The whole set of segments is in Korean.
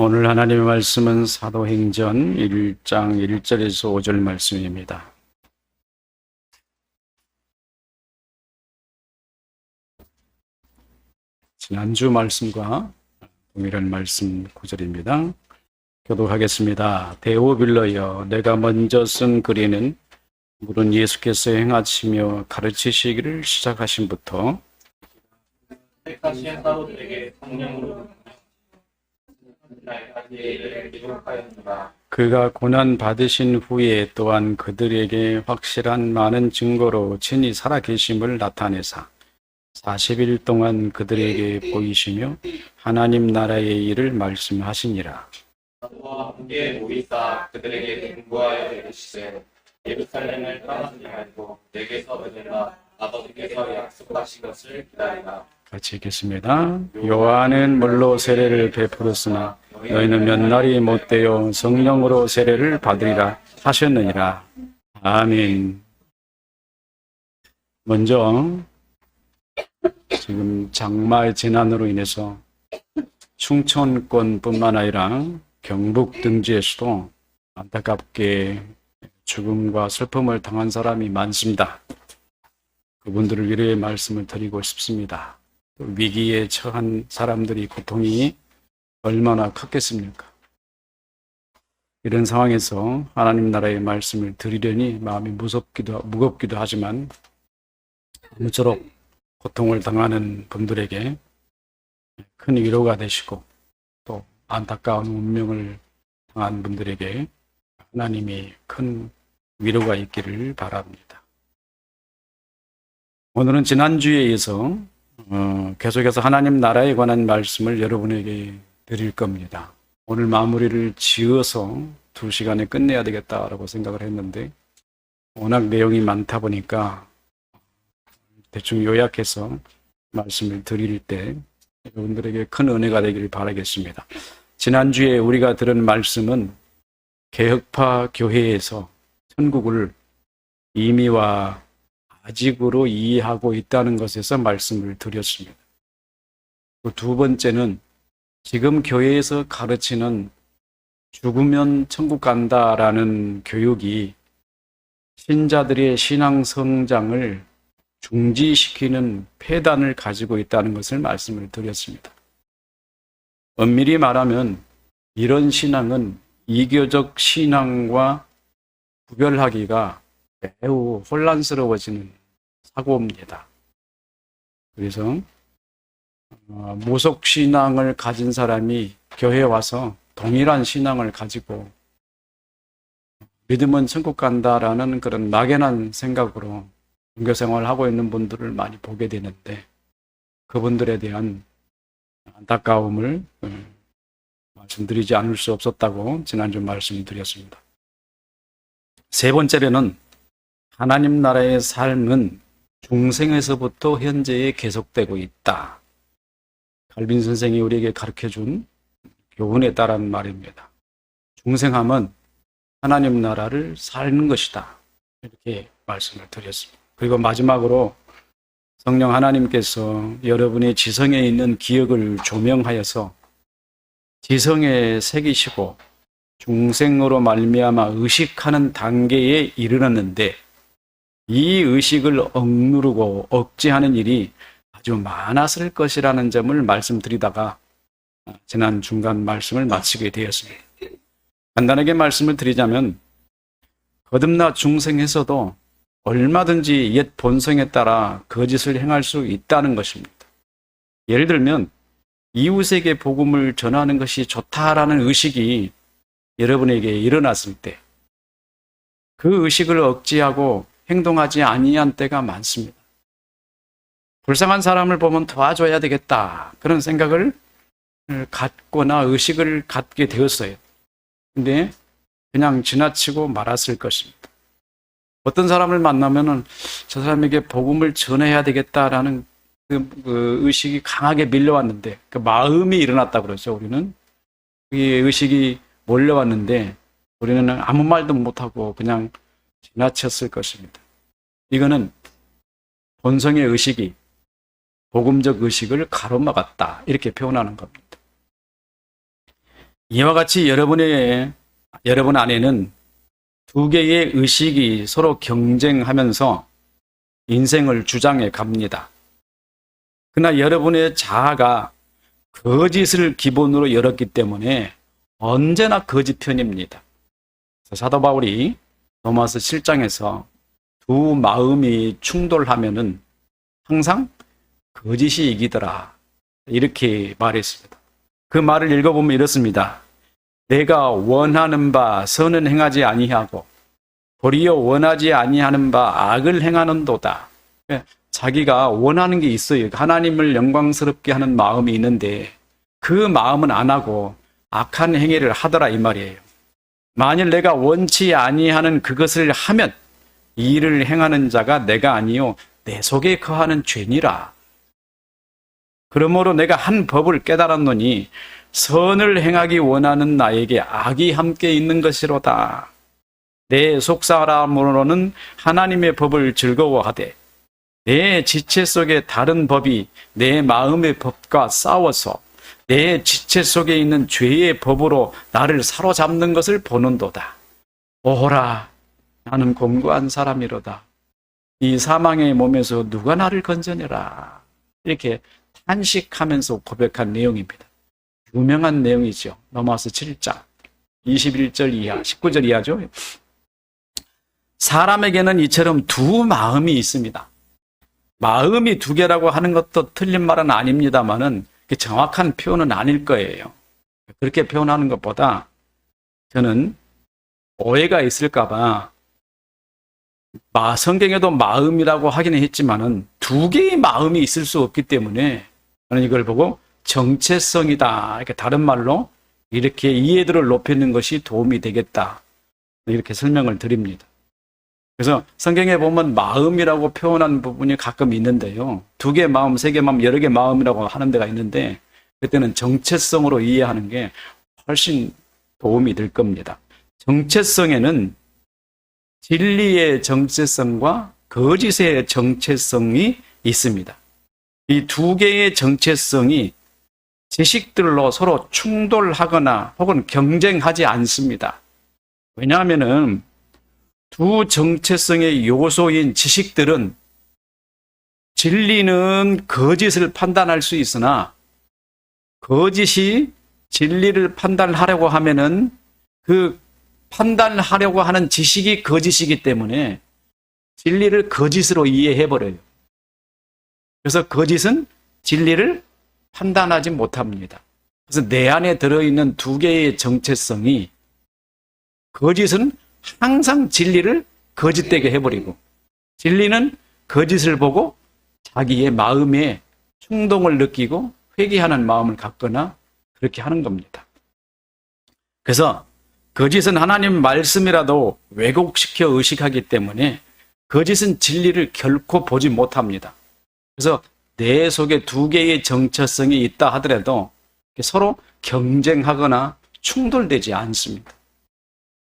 오늘 하나님의 말씀은 사도행전 1장 1절에서 5절 말씀입니다. 지난주 말씀과 동일한 말씀 구절입니다. 교독하겠습니다. 데오빌러여, 내가 먼저 쓴 글에는 물은 예수께서 행하시며 가르치시기를 시작하신부터 택하신 사도들에게 성령으로 그가 고난 받으신 후에 또한 그들에게 확실한 많은 증거로 친히 살아계심을 나타내사 40일 동안 그들에게 보이시며 하나님 나라의 일을 말씀하시니라. 사도와 함께 모이사 그들에게 공부하여 이르시되 예루살렘을 떠나지 말고 내게서 얻으라 아버지께서 약속하신 것을 기다리라. 같이 읽겠습니다. 요한은 물로 세례를 베풀었으나 너희는 몇 날이 못되어 성령으로 세례를 받으리라 하셨느니라. 아멘. 먼저 지금 장마의 재난으로 인해서 충청권뿐만 아니라 경북 등지에서도 안타깝게 죽음과 슬픔을 당한 사람이 많습니다. 그분들을 위로의 말씀을 드리고 싶습니다. 위기에 처한 사람들이 고통이 얼마나 컸겠습니까? 이런 상황에서 하나님 나라의 말씀을 드리려니 마음이 무겁기도 하지만 아무쪼록 고통을 당하는 분들에게 큰 위로가 되시고 또 안타까운 운명을 당한 분들에게 하나님이 큰 위로가 있기를 바랍니다. 오늘은 지난주에 이어서 계속해서 하나님 나라에 관한 말씀을 여러분에게 드릴 겁니다. 오늘 마무리를 지어서 2시간에 끝내야 되겠다라고 생각을 했는데 워낙 내용이 많다 보니까 대충 요약해서 말씀을 드릴 때 여러분들에게 큰 은혜가 되기를 바라겠습니다. 지난주에 우리가 들은 말씀은 개혁파 교회에서 천국을 임의와 아직으로 이해하고 있다는 것에서 말씀을 드렸습니다. 두 번째는 지금 교회에서 가르치는 죽으면 천국 간다라는 교육이 신자들의 신앙 성장을 중지시키는 폐단을 가지고 있다는 것을 말씀을 드렸습니다. 엄밀히 말하면 이런 신앙은 이교적 신앙과 구별하기가 매우 혼란스러워지는 사고입니다. 그래서 무속신앙을 가진 사람이 교회에 와서 동일한 신앙을 가지고 믿으면 천국 간다라는 그런 막연한 생각으로 종교생활을 하고 있는 분들을 많이 보게 되는데 그분들에 대한 안타까움을 말씀드리지 않을 수 없었다고 지난주 말씀드렸습니다. 세 번째로는 하나님 나라의 삶은 중생에서부터 현재에 계속되고 있다. 칼빈 선생이 우리에게 가르쳐준 교훈에 따른 말입니다. 중생함은 하나님 나라를 사는 것이다. 이렇게 말씀을 드렸습니다. 그리고 마지막으로 성령 하나님께서 여러분의 지성에 있는 기억을 조명하여서 지성에 새기시고 중생으로 말미암아 의식하는 단계에 이르렀는데 이 의식을 억누르고 억제하는 일이 아주 많았을 것이라는 점을 말씀드리다가 지난 중간 말씀을 마치게 되었습니다. 간단하게 말씀을 드리자면 거듭나 중생에서도 얼마든지 옛 본성에 따라 거짓을 행할 수 있다는 것입니다. 예를 들면 이웃에게 복음을 전하는 것이 좋다라는 의식이 여러분에게 일어났을 때 그 의식을 억제하고 행동하지 아니한 때가 많습니다. 불쌍한 사람을 보면 도와줘야 되겠다 그런 생각을 갖거나 의식을 갖게 되었어요. 근데 그냥 지나치고 말았을 것입니다. 어떤 사람을 만나면은 저 사람에게 복음을 전해야 되겠다라는 그 의식이 강하게 밀려왔는데 그 마음이 일어났다 그러죠. 우리는 이 의식이 몰려왔는데 우리는 아무 말도 못하고 그냥 지나쳤을 것입니다. 이거는 본성의 의식이 복음적 의식을 가로막았다 이렇게 표현하는 겁니다. 이와 같이 여러분 안에는 두 개의 의식이 서로 경쟁하면서 인생을 주장해 갑니다. 그러나 여러분의 자아가 거짓을 기본으로 열었기 때문에 언제나 거짓 편입니다. 사도 바울이 로마서 7장에서 두 마음이 충돌하면은 항상 거짓이 이기더라, 이렇게 말했습니다. 그 말을 읽어보면 이렇습니다. 내가 원하는 바 선은 행하지 아니하고 도리어 원하지 아니하는 바 악을 행하는도다. 자기가 원하는 게 있어요. 하나님을 영광스럽게 하는 마음이 있는데 그 마음은 안 하고 악한 행위를 하더라, 이 말이에요. 만일 내가 원치 아니하는 그것을 하면 이 일을 행하는 자가 내가 아니요 내 속에 거하는 죄니라. 그러므로 내가 한 법을 깨달았노니 선을 행하기 원하는 나에게 악이 함께 있는 것이로다. 내 속사람으로는 하나님의 법을 즐거워하되 내 지체 속에 다른 법이 내 마음의 법과 싸워서 내 지체 속에 있는 죄의 법으로 나를 사로잡는 것을 보는도다. 오호라, 나는 곤고한 사람이로다. 이 사망의 몸에서 누가 나를 건져내라. 이렇게 탄식하면서 고백한 내용입니다. 유명한 내용이죠. 로마서 7장 21절 이하, 19절 이하죠. 사람에게는 이처럼 두 마음이 있습니다. 마음이 두 개라고 하는 것도 틀린 말은 아닙니다만은 정확한 표현은 아닐 거예요. 그렇게 표현하는 것보다 저는 오해가 있을까봐 성경에도 마음이라고 하기는 했지만은 두 개의 마음이 있을 수 없기 때문에 저는 이걸 보고 정체성이다, 이렇게 다른 말로 이렇게 이해도를 높이는 것이 도움이 되겠다, 이렇게 설명을 드립니다. 그래서 성경에 보면 마음이라고 표현한 부분이 가끔 있는데요. 두 개 마음, 세 개 마음, 여러 개 마음이라고 하는 데가 있는데 그때는 정체성으로 이해하는 게 훨씬 도움이 될 겁니다. 정체성에는 진리의 정체성과 거짓의 정체성이 있습니다. 이 두 개의 정체성이 지식들로 서로 충돌하거나 혹은 경쟁하지 않습니다. 왜냐하면은 두 정체성의 요소인 지식들은 진리는 거짓을 판단할 수 있으나 거짓이 진리를 판단하려고 하면은 그 판단하려고 하는 지식이 거짓이기 때문에 진리를 거짓으로 이해해버려요. 그래서 거짓은 진리를 판단하지 못합니다. 그래서 내 안에 들어있는 두 개의 정체성이 거짓은 항상 진리를 거짓되게 해버리고 진리는 거짓을 보고 자기의 마음에 충동을 느끼고 회개하는 마음을 갖거나 그렇게 하는 겁니다. 그래서 거짓은 하나님 말씀이라도 왜곡시켜 의식하기 때문에 거짓은 진리를 결코 보지 못합니다. 그래서 내 속에 두 개의 정체성이 있다 하더라도 서로 경쟁하거나 충돌되지 않습니다.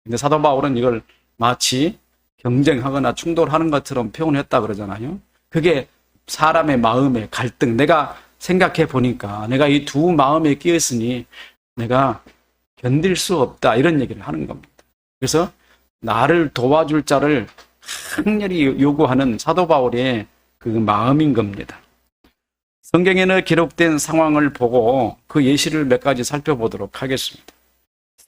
근데 사도 바울은 이걸 마치 경쟁하거나 충돌하는 것처럼 표현했다 그러잖아요. 그게 사람의 마음의 갈등, 내가 생각해 보니까 내가 이 두 마음에 끼었으니 내가 견딜 수 없다, 이런 얘기를 하는 겁니다. 그래서 나를 도와줄 자를 강렬히 요구하는 사도 바울의 그 마음인 겁니다. 성경에는 기록된 상황을 보고 그 예시를 몇 가지 살펴보도록 하겠습니다.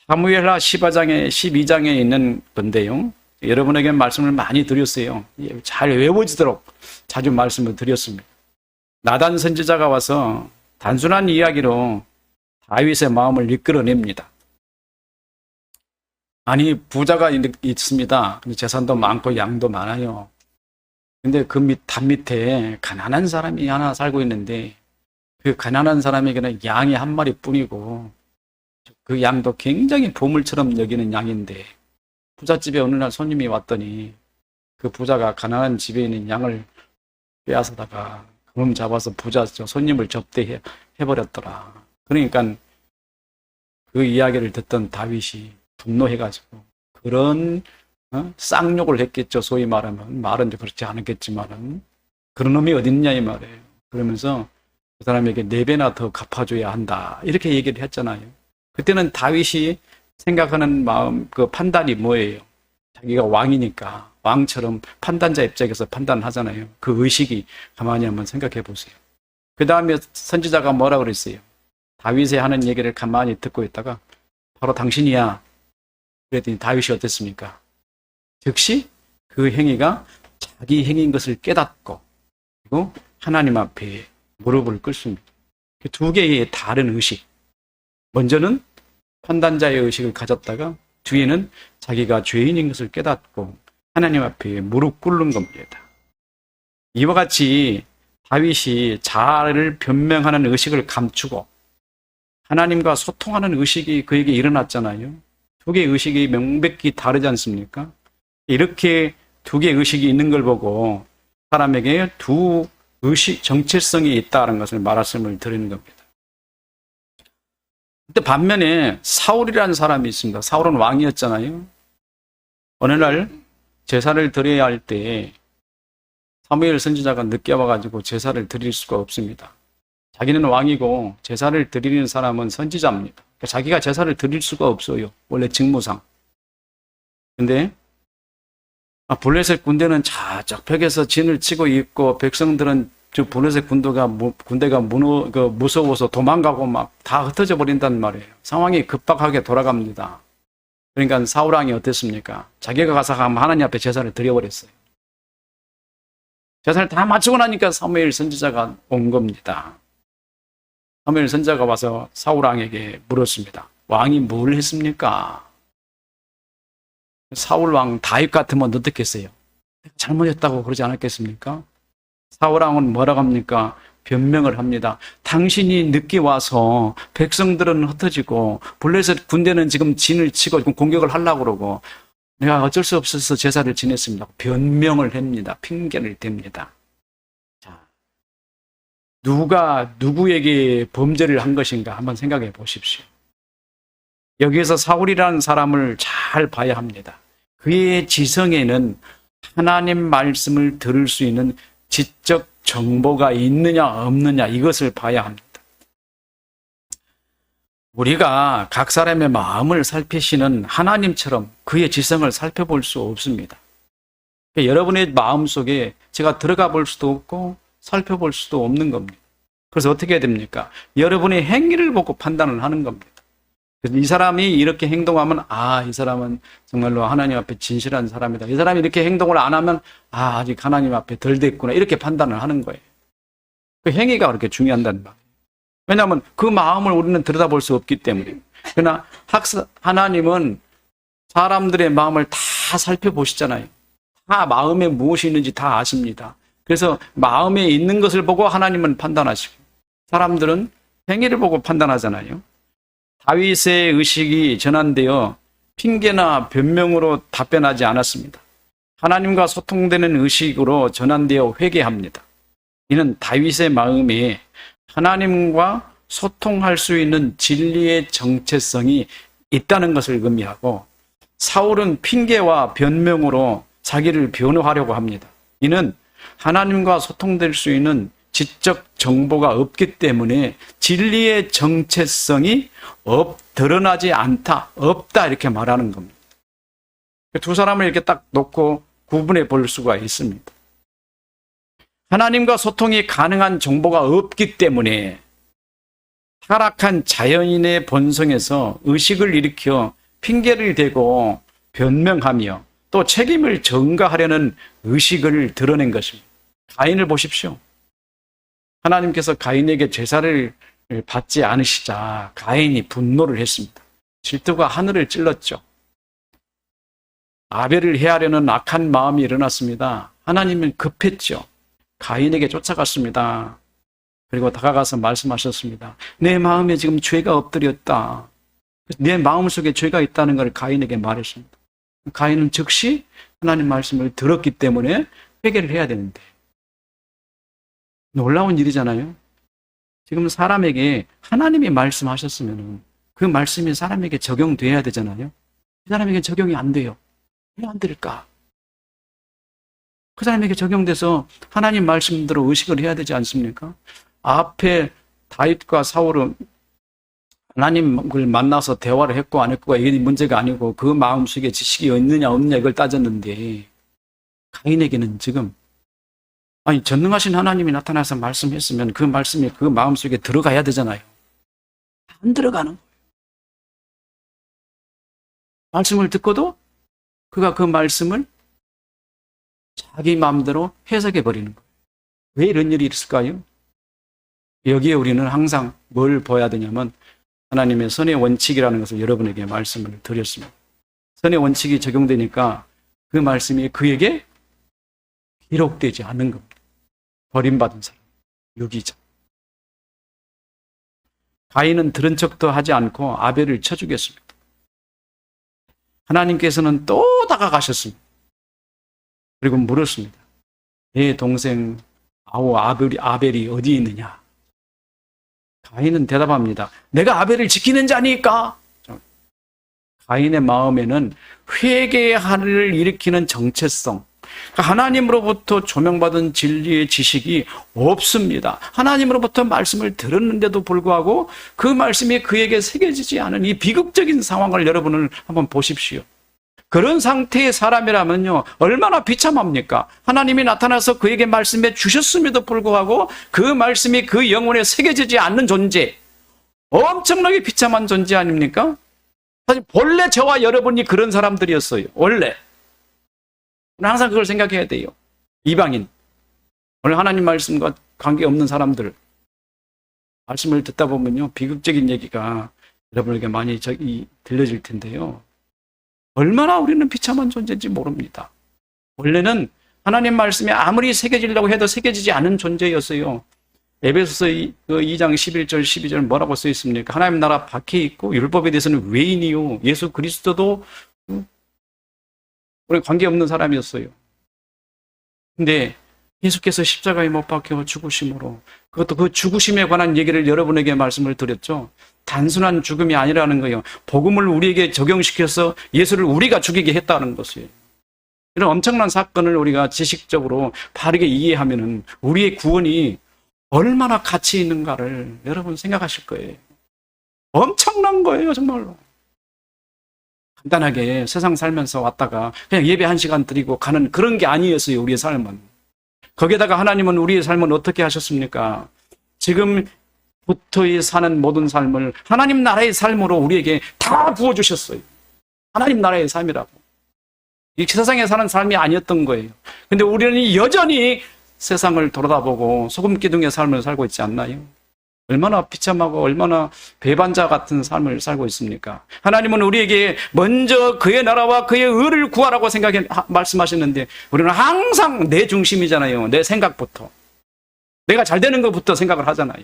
사무엘하 12장에 있는 건데요. 여러분에게 말씀을 많이 드렸어요. 잘 외워지도록 자주 말씀을 드렸습니다. 나단 선지자가 와서 단순한 이야기로 다윗의 마음을 이끌어냅니다. 아니, 부자가 있습니다. 재산도 많고 양도 많아요. 근데 그 담 밑에 가난한 사람이 하나 살고 있는데 그 가난한 사람에게는 양이 한 마리뿐이고 그 양도 굉장히 보물처럼 여기는 양인데 부잣집에 어느 날 손님이 왔더니 그 부자가 가난한 집에 있는 양을 빼앗아다가 그놈 잡아서 부자 손님을 접대해버렸더라. 그러니까 그 이야기를 듣던 다윗이 분노해가지고 그런 쌍욕을 했겠죠. 소위 말하면 말은 그렇지 않았겠지만은 그런 놈이 어딨냐 이 말이에요. 그러면서 그 사람에게 4배나 더 갚아줘야 한다, 이렇게 얘기를 했잖아요. 그때는 다윗이 생각하는 마음, 그 판단이 뭐예요? 자기가 왕이니까 왕처럼 판단자 입장에서 판단하잖아요. 그 의식이 가만히 한번 생각해 보세요. 그 다음에 선지자가 뭐라 그랬어요? 다윗이 하는 얘기를 가만히 듣고 있다가 바로 당신이야. 그랬더니 다윗이 어땠습니까? 즉시 그 행위가 자기 행위인 것을 깨닫고 그리고 하나님 앞에 무릎을 꿇습니다. 두 개의 다른 의식. 먼저는 판단자의 의식을 가졌다가 뒤에는 자기가 죄인인 것을 깨닫고 하나님 앞에 무릎 꿇는 겁니다. 이와 같이 다윗이 자아를 변명하는 의식을 감추고 하나님과 소통하는 의식이 그에게 일어났잖아요. 두 개의 의식이 명백히 다르지 않습니까? 이렇게 두 개의 의식이 있는 걸 보고 사람에게 두 의식, 정체성이 있다는 것을 말씀을 드리는 겁니다. 근데 반면에 사울이라는 사람이 있습니다. 사울은 왕이었잖아요. 어느 날 제사를 드려야 할 때 사무엘 선지자가 늦게 와가지고 제사를 드릴 수가 없습니다. 자기는 왕이고 제사를 드리는 사람은 선지자입니다. 그러니까 자기가 제사를 드릴 수가 없어요. 원래 직무상. 근데 블레셋 군대는 저쪽 벽에서 진을 치고 있고 백성들은 저 블레셋 군대가 무서워서 도망가고 막 다 흩어져 버린단 말이에요. 상황이 급박하게 돌아갑니다. 그러니까 사울왕이 어땠습니까? 자기가 가서 하나님 앞에 제사를 드려버렸어요. 제사를 다 마치고 나니까 사무엘 선지자가 온 겁니다. 사무엘 선지자가 와서 사울왕에게 물었습니다. 왕이 뭘 했습니까? 사울왕 다윗 같으면 어떻겠어요? 잘못했다고 그러지 않았겠습니까? 사울왕은 뭐라고 합니까? 변명을 합니다. 당신이 늦게 와서 백성들은 흩어지고 블레셋 군대는 지금 진을 치고 공격을 하려고 그러고 내가 어쩔 수 없어서 제사를 지냈습니다. 변명을 합니다. 핑계를 댑니다. 자, 누가 누구에게 범죄를 한 것인가 한번 생각해 보십시오. 여기에서 사울이라는 사람을 잘 봐야 합니다. 그의 지성에는 하나님 말씀을 들을 수 있는 지적 정보가 있느냐 없느냐 이것을 봐야 합니다. 우리가 각 사람의 마음을 살피시는 하나님처럼 그의 지성을 살펴볼 수 없습니다. 그러니까 여러분의 마음속에 제가 들어가 볼 수도 없고 살펴볼 수도 없는 겁니다. 그래서 어떻게 해야 됩니까? 여러분의 행위를 보고 판단을 하는 겁니다. 그래서 이 사람이 이렇게 행동하면 이 사람은 정말로 하나님 앞에 진실한 사람이다. 이 사람이 이렇게 행동을 안 하면 아직 하나님 앞에 덜 됐구나. 이렇게 판단을 하는 거예요. 그 행위가 그렇게 중요한다는 말이에요. 왜냐하면 그 마음을 우리는 들여다볼 수 없기 때문에. 그러나 하나님은 사람들의 마음을 다 살펴보시잖아요. 다 마음에 무엇이 있는지 다 아십니다. 그래서 마음에 있는 것을 보고 하나님은 판단하시고 사람들은 행위를 보고 판단하잖아요. 다윗의 의식이 전환되어 핑계나 변명으로 답변하지 않았습니다. 하나님과 소통되는 의식으로 전환되어 회개합니다. 이는 다윗의 마음에 하나님과 소통할 수 있는 진리의 정체성이 있다는 것을 의미하고 사울은 핑계와 변명으로 자기를 변호하려고 합니다. 이는 하나님과 소통될 수 있는 지적 정보가 없기 때문에 진리의 정체성이 드러나지 않다, 없다 이렇게 말하는 겁니다. 두 사람을 이렇게 딱 놓고 구분해 볼 수가 있습니다. 하나님과 소통이 가능한 정보가 없기 때문에 타락한 자연인의 본성에서 의식을 일으켜 핑계를 대고 변명하며 또 책임을 전가하려는 의식을 드러낸 것입니다. 가인을 보십시오. 하나님께서 가인에게 제사를 받지 않으시자 가인이 분노를 했습니다. 질투가 하늘을 찔렀죠. 아벨을 해하려는 악한 마음이 일어났습니다. 하나님은 급했죠. 가인에게 쫓아갔습니다. 그리고 다가가서 말씀하셨습니다. 내 마음에 지금 죄가 엎드렸다. 내 마음속에 죄가 있다는 걸 가인에게 말했습니다. 가인은 즉시 하나님 말씀을 들었기 때문에 회개를 해야 되는데 놀라운 일이잖아요. 지금 사람에게 하나님이 말씀하셨으면 그 말씀이 사람에게 적용돼야 되잖아요. 그 사람에게 적용이 안 돼요. 왜 안 될까? 그 사람에게 적용돼서 하나님 말씀대로 의식을 해야 되지 않습니까? 앞에 다윗과 사울은 하나님을 만나서 대화를 했고 안 했고가 이게 문제가 아니고 그 마음속에 지식이 있느냐 없느냐 이걸 따졌는데, 가인에게는 지금 전능하신 하나님이 나타나서 말씀했으면 그 말씀이 그 마음속에 들어가야 되잖아요. 안 들어가는 거예요. 말씀을 듣고도 그가 그 말씀을 자기 마음대로 해석해 버리는 거예요. 왜 이런 일이 있을까요? 여기에 우리는 항상 뭘 봐야 되냐면 하나님의 선의 원칙이라는 것을 여러분에게 말씀을 드렸습니다. 선의 원칙이 적용되니까 그 말씀이 그에게 기록되지 않는 겁니다. 버림받은 사람, 유기자. 가인은 들은 척도 하지 않고 아벨을 쳐 죽였습니다. 하나님께서는 또 다가가셨습니다. 그리고 물었습니다. 내 동생 아벨이 어디 있느냐? 가인은 대답합니다. 내가 아벨을 지키는 자니까. 가인의 마음에는 회개를 일으키는 정체성, 하나님으로부터 조명받은 진리의 지식이 없습니다. 하나님으로부터 말씀을 들었는데도 불구하고 그 말씀이 그에게 새겨지지 않은 이 비극적인 상황을 여러분을 한번 보십시오. 그런 상태의 사람이라면요, 얼마나 비참합니까? 하나님이 나타나서 그에게 말씀해 주셨음에도 불구하고 그 말씀이 그 영혼에 새겨지지 않는 존재, 엄청나게 비참한 존재 아닙니까? 사실 본래 저와 여러분이 그런 사람들이었어요. 원래. 항상 그걸 생각해야 돼요. 이방인, 오늘 하나님 말씀과 관계없는 사람들, 말씀을 듣다 보면요, 비극적인 얘기가 여러분에게 많이 들려질 텐데요. 얼마나 우리는 비참한 존재인지 모릅니다. 원래는 하나님 말씀이 아무리 새겨지려고 해도 새겨지지 않은 존재였어요. 에베소서 2장 11절 12절 뭐라고 써 있습니까? 하나님 나라 밖에 있고 율법에 대해서는 외인이요, 예수 그리스도도 우리 관계없는 사람이었어요. 근데 예수께서 십자가에 못 박혀 죽으심으로, 그것도 그 죽으심에 관한 얘기를 여러분에게 말씀을 드렸죠. 단순한 죽음이 아니라는 거예요. 복음을 우리에게 적용시켜서 예수를 우리가 죽이게 했다는 것이에요. 이런 엄청난 사건을 우리가 지식적으로 바르게 이해하면은 우리의 구원이 얼마나 가치 있는가를 여러분 생각하실 거예요. 엄청난 거예요, 정말로. 간단하게 세상 살면서 왔다가 그냥 예배 1시간 드리고 가는 그런 게 아니었어요, 우리의 삶은. 거기에다가 하나님은 우리의 삶을 어떻게 하셨습니까? 지금부터 사는 모든 삶을 하나님 나라의 삶으로 우리에게 다 부어주셨어요. 하나님 나라의 삶이라고. 이 세상에 사는 삶이 아니었던 거예요. 근데 우리는 여전히 세상을 돌아다보고 소금 기둥의 삶을 살고 있지 않나요? 얼마나 비참하고 얼마나 배반자 같은 삶을 살고 있습니까? 하나님은 우리에게 먼저 그의 나라와 그의 의를 구하라고 말씀하셨는데 우리는 항상 내 중심이잖아요. 내 생각부터. 내가 잘 되는 것부터 생각을 하잖아요.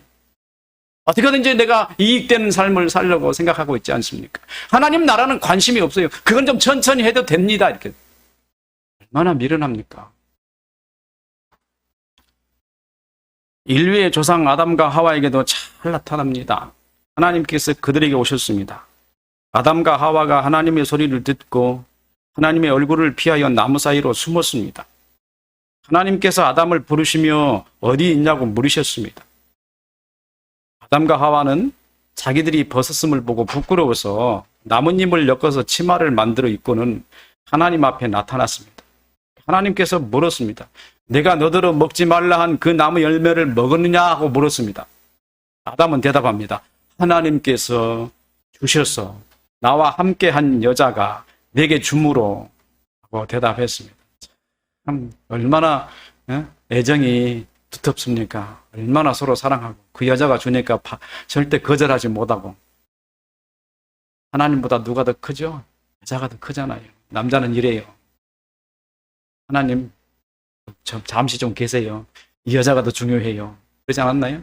어떻게든지 내가 이익되는 삶을 살려고 생각하고 있지 않습니까? 하나님 나라는 관심이 없어요. 그건 좀 천천히 해도 됩니다. 이렇게. 얼마나 미련합니까? 인류의 조상 아담과 하와에게도 잘 나타납니다. 하나님께서 그들에게 오셨습니다. 아담과 하와가 하나님의 소리를 듣고 하나님의 얼굴을 피하여 나무 사이로 숨었습니다. 하나님께서 아담을 부르시며 어디 있냐고 물으셨습니다. 아담과 하와는 자기들이 벗었음을 보고 부끄러워서 나뭇잎을 엮어서 치마를 만들어 입고는 하나님 앞에 나타났습니다. 하나님께서 물었습니다. 내가 너더러 먹지 말라 한 그 나무 열매를 먹었느냐 하고 물었습니다. 아담은 대답합니다. 하나님께서 주셔서 나와 함께 한 여자가 내게 주므로 하고 대답했습니다. 참 얼마나 애정이 두텁습니까? 얼마나 서로 사랑하고 그 여자가 주니까 절대 거절하지 못하고. 하나님보다 누가 더 크죠? 여자가 더 크잖아요. 남자는 이래요. 하나님 잠시 좀 계세요. 이 여자가 더 중요해요. 그러지 않았나요?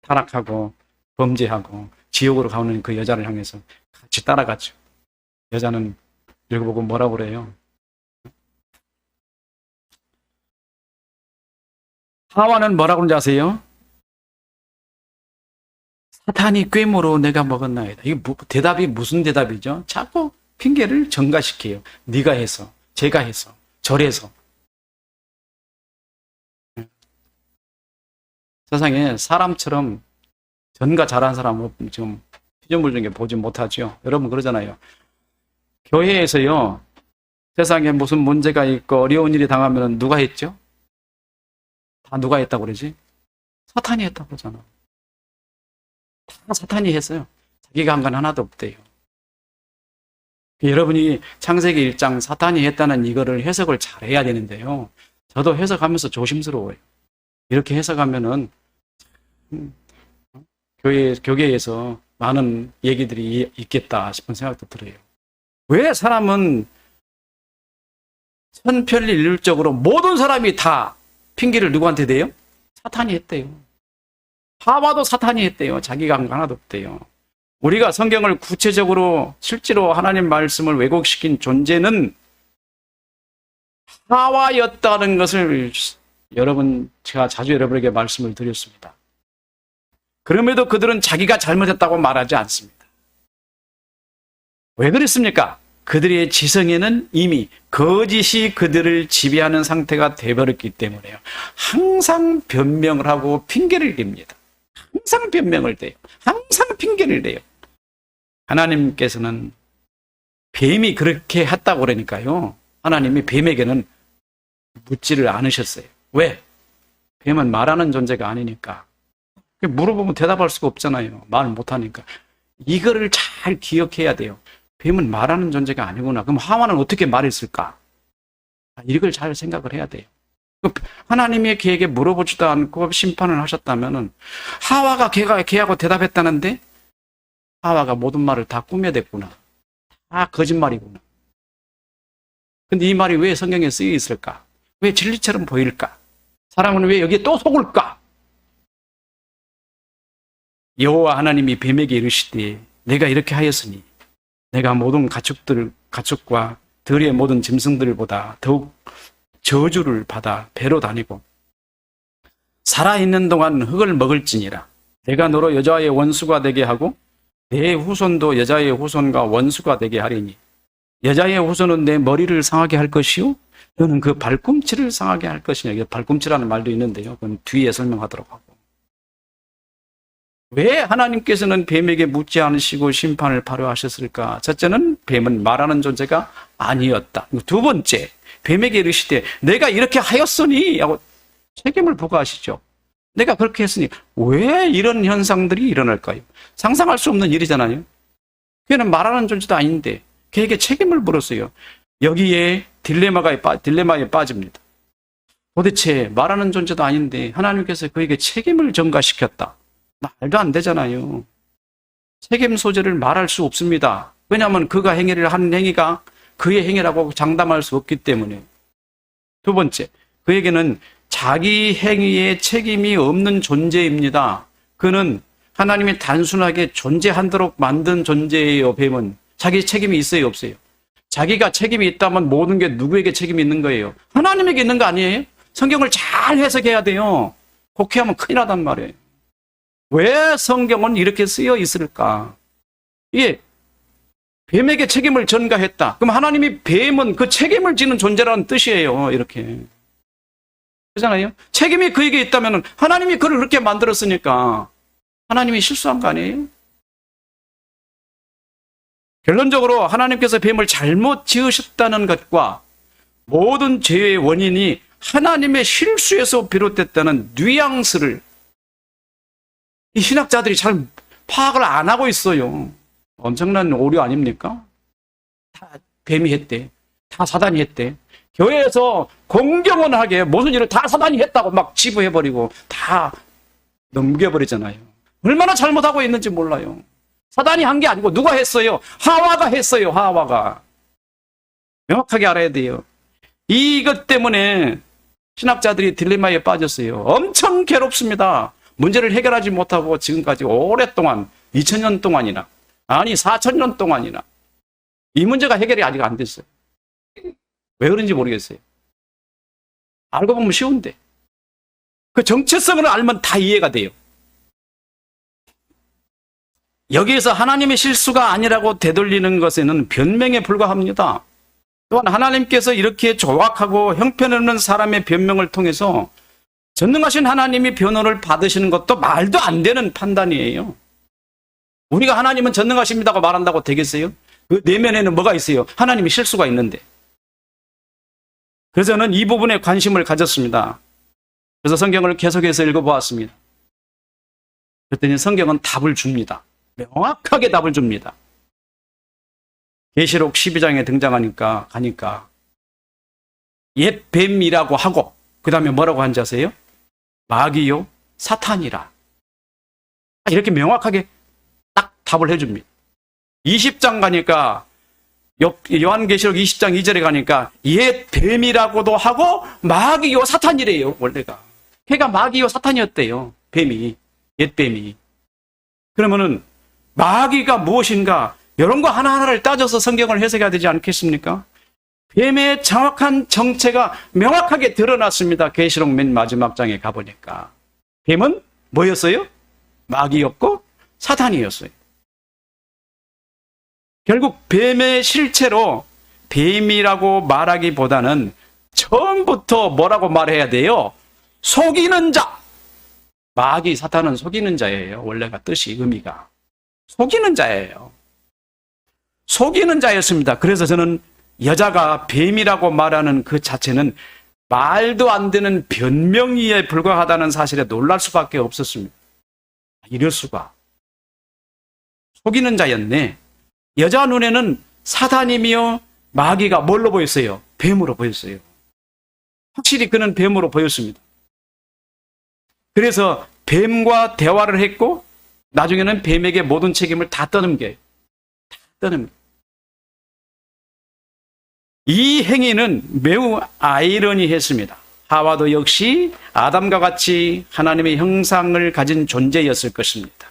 타락하고 범죄하고 지옥으로 가는 그 여자를 향해서 같이 따라갔죠. 여자는 읽어보고 뭐라고 그래요? 하와는 뭐라고 그러는지 아세요? 사탄이 꾀모로 내가 먹었나이다. 이게 대답이 무슨 대답이죠? 자꾸 핑계를 전가시켜요. 네가 해서, 제가 해서, 저래서. 세상에 사람처럼 전가 잘한 사람 지금 피조물 중에 보지 못하죠. 여러분 그러잖아요. 교회에서요, 세상에 무슨 문제가 있고 어려운 일이 당하면 누가 했죠? 다 누가 했다고 그러지? 사탄이 했다고 그러잖아. 다 사탄이 했어요. 자기가 한 건 하나도 없대요. 여러분이 창세기 1장 사탄이 했다는 이거를 해석을 잘 해야 되는데요. 저도 해석하면서 조심스러워요. 이렇게 해석하면은 교계에서 많은 얘기들이 있겠다 싶은 생각도 들어요. 왜 사람은 천편일률적으로 모든 사람이 다 핑계를 누구한테 대요? 사탄이 했대요. 하와도 사탄이 했대요. 자기가 한 거 하나도 없대요. 우리가 성경을 구체적으로 실제로 하나님 말씀을 왜곡시킨 존재는 하와였다는 것을 제가 자주 여러분에게 말씀을 드렸습니다. 그럼에도 그들은 자기가 잘못했다고 말하지 않습니다. 왜 그랬습니까? 그들의 지성에는 이미 거짓이 그들을 지배하는 상태가 되어버렸기 때문에요. 항상 변명을 하고 핑계를 댑니다. 항상 변명을 대요. 항상 핑계를 대요. 하나님께서는 뱀이 그렇게 했다고 그러니까요. 하나님이 뱀에게는 묻지를 않으셨어요. 왜? 뱀은 말하는 존재가 아니니까. 물어보면 대답할 수가 없잖아요. 말 못하니까. 이거를 잘 기억해야 돼요. 뱀은 말하는 존재가 아니구나. 그럼 하와는 어떻게 말했을까? 이걸 잘 생각을 해야 돼요. 하나님의 걔에게 물어보지도 않고 심판을 하셨다면은 하와가 걔하고 대답했다는데 하와가 모든 말을 다 꾸며댔구나. 다 거짓말이구나. 근데 이 말이 왜 성경에 쓰여 있을까? 왜 진리처럼 보일까? 사람은 왜 여기에 또 속을까? 여호와 하나님이 뱀에게 이르시되 내가 이렇게 하였으니 내가 모든 가축과 들의 모든 짐승들보다 더욱 저주를 받아 배로 다니고 살아있는 동안 흙을 먹을지니라. 내가 너로 여자의 원수가 되게 하고 내 후손도 여자의 후손과 원수가 되게 하리니 여자의 후손은 내 머리를 상하게 할 것이요 너는 그 발꿈치를 상하게 할 것이냐. 발꿈치라는 말도 있는데요. 그건 뒤에 설명하도록 하고. 왜 하나님께서는 뱀에게 묻지 않으시고 심판을 발효하셨을까? 첫째는 뱀은 말하는 존재가 아니었다. 두 번째, 뱀에게 이르시되 내가 이렇게 하였으니 하고 책임을 부과하시죠. 내가 그렇게 했으니 왜 이런 현상들이 일어날까요? 상상할 수 없는 일이잖아요. 걔는 말하는 존재도 아닌데 걔에게 책임을 물었어요. 여기에 딜레마에 빠집니다. 도대체 말하는 존재도 아닌데 하나님께서 그에게 책임을 전가시켰다. 말도 안 되잖아요. 책임 소재를 말할 수 없습니다. 왜냐하면 그가 행위를 한 행위가 그의 행위라고 장담할 수 없기 때문에. 두 번째, 그에게는 자기 행위에 책임이 없는 존재입니다. 그는 하나님이 단순하게 존재하도록 만든 존재예요. 뱀은 자기 책임이 있어요, 없어요? 자기가 책임이 있다면 모든 게 누구에게 책임이 있는 거예요? 하나님에게 있는 거 아니에요? 성경을 잘 해석해야 돼요. 곡해하면 큰일 나단 말이에요. 왜 성경은 이렇게 쓰여 있을까? 이게 뱀에게 책임을 전가했다. 그럼 하나님이 뱀은 그 책임을 지는 존재라는 뜻이에요. 이렇게. 그렇잖아요? 책임이 그에게 있다면 하나님이 그를 그렇게 만들었으니까 하나님이 실수한 거 아니에요? 결론적으로 하나님께서 뱀을 잘못 지으셨다는 것과 모든 죄의 원인이 하나님의 실수에서 비롯됐다는 뉘앙스를 이 신학자들이 잘 파악을 안 하고 있어요. 엄청난 오류 아닙니까? 다 뱀이 했대. 다 사단이 했대. 교회에서 공경원하게 모든 일을 다 사단이 했다고 막 치부해버리고 다 넘겨버리잖아요. 얼마나 잘못하고 있는지 몰라요. 사단이 한 게 아니고 누가 했어요? 하와가 했어요. 하와가. 명확하게 알아야 돼요. 이것 때문에 신학자들이 딜레마에 빠졌어요. 엄청 괴롭습니다. 문제를 해결하지 못하고 지금까지 오랫동안 2000년 동안이나 아니 4000년 동안이나 이 문제가 해결이 아직 안 됐어요. 왜 그런지 모르겠어요. 알고 보면 쉬운데 그 정체성을 알면 다 이해가 돼요. 여기에서 하나님의 실수가 아니라고 되돌리는 것에는 변명에 불과합니다. 또한 하나님께서 이렇게 조악하고 형편없는 사람의 변명을 통해서 전능하신 하나님이 변호를 받으시는 것도 말도 안 되는 판단이에요. 우리가 하나님은 전능하십니다고 말한다고 되겠어요? 그 내면에는 뭐가 있어요? 하나님이 실수가 있는데. 그래서 저는 이 부분에 관심을 가졌습니다. 그래서 성경을 계속해서 읽어보았습니다. 그랬더니 성경은 답을 줍니다. 명확하게 답을 줍니다. 계시록 12장에 등장하니까 옛 뱀이라고 하고 그 다음에 뭐라고 한지 아세요? 마귀요 사탄이라. 이렇게 명확하게 딱 답을 해줍니다. 20장 가니까 요한계시록 20장 2절에 가니까 옛 뱀이라고도 하고 마귀요 사탄이래요. 원래가 걔가 마귀요 사탄이었대요. 뱀이, 옛 뱀이. 그러면은 마귀가 무엇인가 이런 거 하나하나를 따져서 성경을 해석해야 되지 않겠습니까? 뱀의 정확한 정체가 명확하게 드러났습니다. 계시록 맨 마지막 장에 가보니까 뱀은 뭐였어요? 마귀였고 사탄이었어요. 결국 뱀의 실체로 뱀이라고 말하기보다는 처음부터 뭐라고 말해야 돼요? 속이는 자. 마귀 사탄은 속이는 자예요. 원래가 뜻이 의미가 속이는 자예요. 속이는 자였습니다. 그래서 저는 여자가 뱀이라고 말하는 그 자체는 말도 안 되는 변명이에 불과하다는 사실에 놀랄 수밖에 없었습니다. 이럴 수가. 속이는 자였네. 여자 눈에는 사탄이며 마귀가 뭘로 보였어요? 뱀으로 보였어요. 확실히 그는 뱀으로 보였습니다. 그래서 뱀과 대화를 했고 나중에는 뱀에게 모든 책임을 다 떠넘겨요. 다 떠넘겨요. 이 행위는 매우 아이러니했습니다. 하와도 역시 아담과 같이 하나님의 형상을 가진 존재였을 것입니다.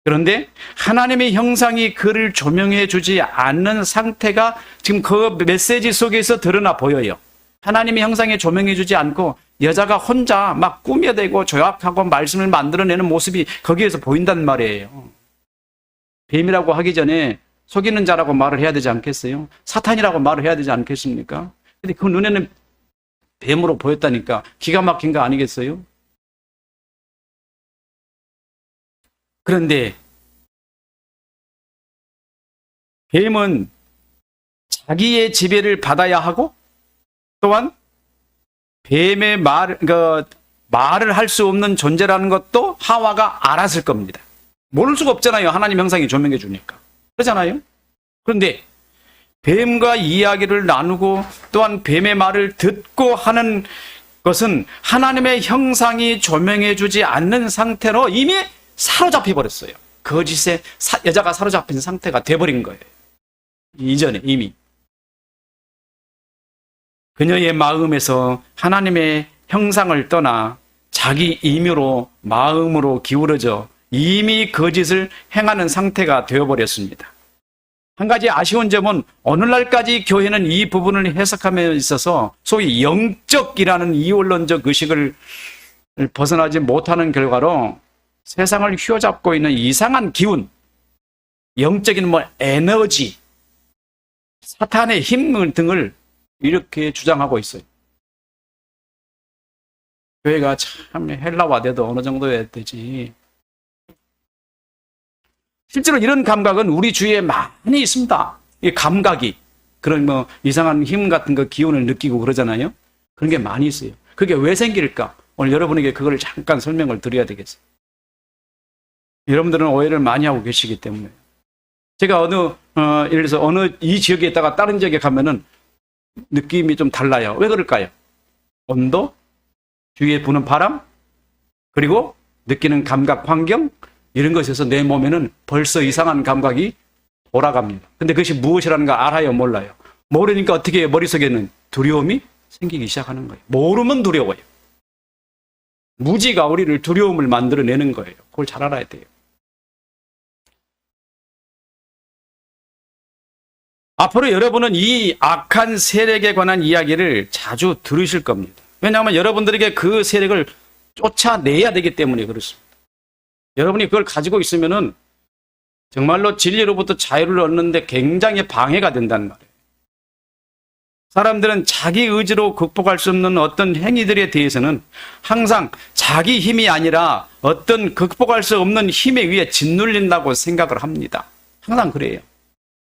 그런데 하나님의 형상이 그를 조명해 주지 않는 상태가 지금 그 메시지 속에서 드러나 보여요. 하나님의 형상에 조명해 주지 않고 여자가 혼자 막 꾸며대고 조약하고 말씀을 만들어내는 모습이 거기에서 보인단 말이에요. 뱀이라고 하기 전에 속이는 자라고 말을 해야 되지 않겠어요? 사탄이라고 말을 해야 되지 않겠습니까? 근데 그 눈에는 뱀으로 보였다니까 기가 막힌 거 아니겠어요? 그런데 뱀은 자기의 지배를 받아야 하고 또한 뱀의 말을 할 수 없는 존재라는 것도 하와가 알았을 겁니다. 모를 수가 없잖아요. 하나님 형상이 조명해 주니까. 그렇잖아요. 그런데 뱀과 이야기를 나누고 또한 뱀의 말을 듣고 하는 것은 하나님의 형상이 조명해 주지 않는 상태로 이미 사로잡혀 버렸어요. 거짓에 여자가 사로잡힌 상태가 돼버린 거예요. 이전에 이미. 그녀의 마음에서 하나님의 형상을 떠나 자기 임의로 마음으로 기울어져 이미 거짓을 행하는 상태가 되어버렸습니다. 한 가지 아쉬운 점은 오늘날까지 교회는 이 부분을 해석함에 있어서 소위 영적이라는 이원론적 의식을 벗어나지 못하는 결과로 세상을 휘어잡고 있는 이상한 기운, 영적인 에너지, 사탄의 힘 등을 이렇게 주장하고 있어요. 교회가 참 헬라화돼도 어느 정도여야 되지. 실제로 이런 감각은 우리 주위에 많이 있습니다. 이 감각이 그런 이상한 힘 같은 거 기운을 느끼고 그러잖아요. 그런 게 많이 있어요. 그게 왜 생길까? 오늘 여러분에게 그걸 잠깐 설명을 드려야 되겠어요. 여러분들은 오해를 많이 하고 계시기 때문에 제가 예를 들어서 어느 이 지역에 있다가 다른 지역에 가면은 느낌이 좀 달라요. 왜 그럴까요? 온도, 주위에 부는 바람, 그리고 느끼는 감각, 환경 이런 것에서 내 몸에는 벌써 이상한 감각이 돌아갑니다. 근데 그것이 무엇이라는 거 알아요? 몰라요? 모르니까 어떻게 해요? 머릿속에는 두려움이 생기기 시작하는 거예요. 모르면 두려워요. 무지가 우리를 두려움을 만들어내는 거예요. 그걸 잘 알아야 돼요. 앞으로 여러분은 이 악한 세력에 관한 이야기를 자주 들으실 겁니다. 왜냐하면 여러분들에게 그 세력을 쫓아내야 되기 때문에 그렇습니다. 여러분이 그걸 가지고 있으면은 정말로 진리로부터 자유를 얻는데 굉장히 방해가 된단 말이에요. 사람들은 자기 의지로 극복할 수 없는 어떤 행위들에 대해서는 항상 자기 힘이 아니라 어떤 극복할 수 없는 힘에 의해 짓눌린다고 생각을 합니다. 항상 그래요.